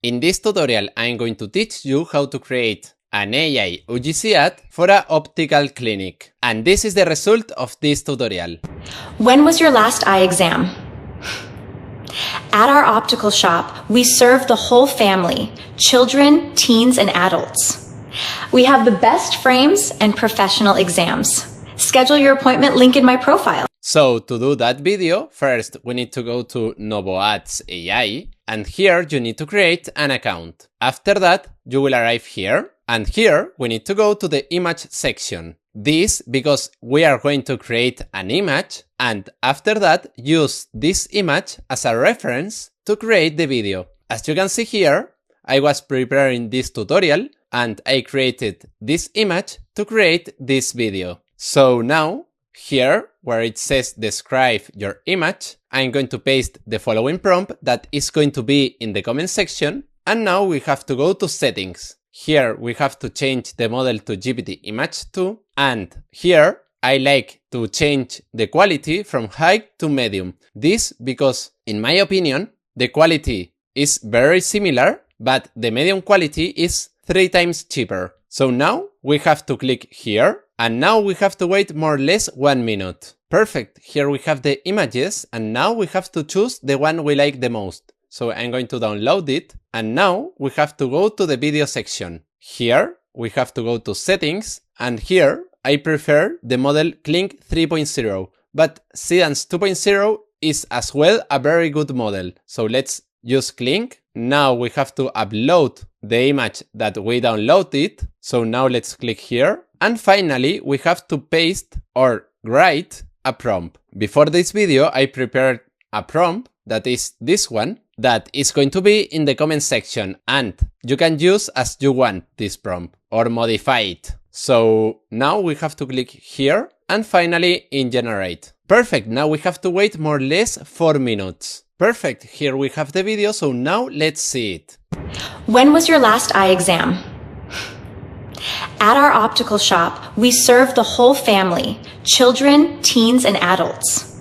In this tutorial, I'm going to teach you how to create an AI UGC ad for an optical clinic. And this is the result of this tutorial. When was your last eye exam? At our optical shop, we serve the whole family, children, teens, and adults. We have the best frames and professional exams. Schedule your appointment, link in my profile. So to do that video, first we need to go to Novo Ads AI, and here you need to create an account. After that, you will arrive here, and here we need to go to the image section. This because we are going to create an image, and after that use this image as a reference to create the video. As you can see here, I was preparing this tutorial and I created this image to create this video. So now, here, where it says describe your image, I'm going to paste the following prompt that is going to be in the comment section. And now we have to go to settings. Here we have to change the model to GPT image 2. And here I like to change the quality from high to medium. This because, in my opinion, the quality is very similar, but the medium quality is 3 times cheaper. So now we have to click here. And now we have to wait more or less 1 minute. Perfect, here we have the images, and now we have to choose the one we like the most. So I'm going to download it, and now we have to go to the video section. Here we have to go to settings, and here I prefer the model Clink 3.0, but Seedance 2.0 is as well a very good model. So let's use Clink. Now we have to upload the image that we downloaded. So now let's click here. And finally, we have to paste or write a prompt. Before this video, I prepared a prompt that is this one that is going to be in the comment section, and you can use as you want this prompt or modify it. So now we have to click here and finally in generate. Perfect, now we have to wait more or less 4 minutes. Perfect, here we have the video, so now let's see it. When was your last eye exam? At our optical shop, we serve the whole family, children, teens, and adults.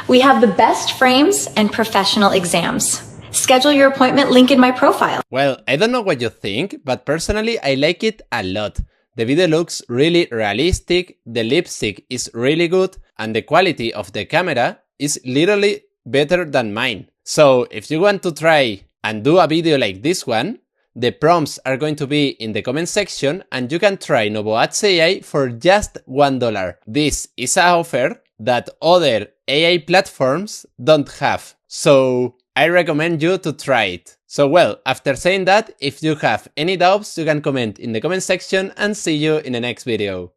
We have the best frames and professional exams. Schedule your appointment, link in my profile. Well, I don't know what you think, but personally I like it a lot. The video looks really realistic, the lipstick is really good, and the quality of the camera is literally better than mine. So if you want to try and do a video like this one, the prompts are going to be in the comment section, and you can try Novo Ads AI for just $1. This is an offer that other AI platforms don't have, so I recommend you to try it. So well, after saying that, if you have any doubts, you can comment in the comment section, and see you in the next video.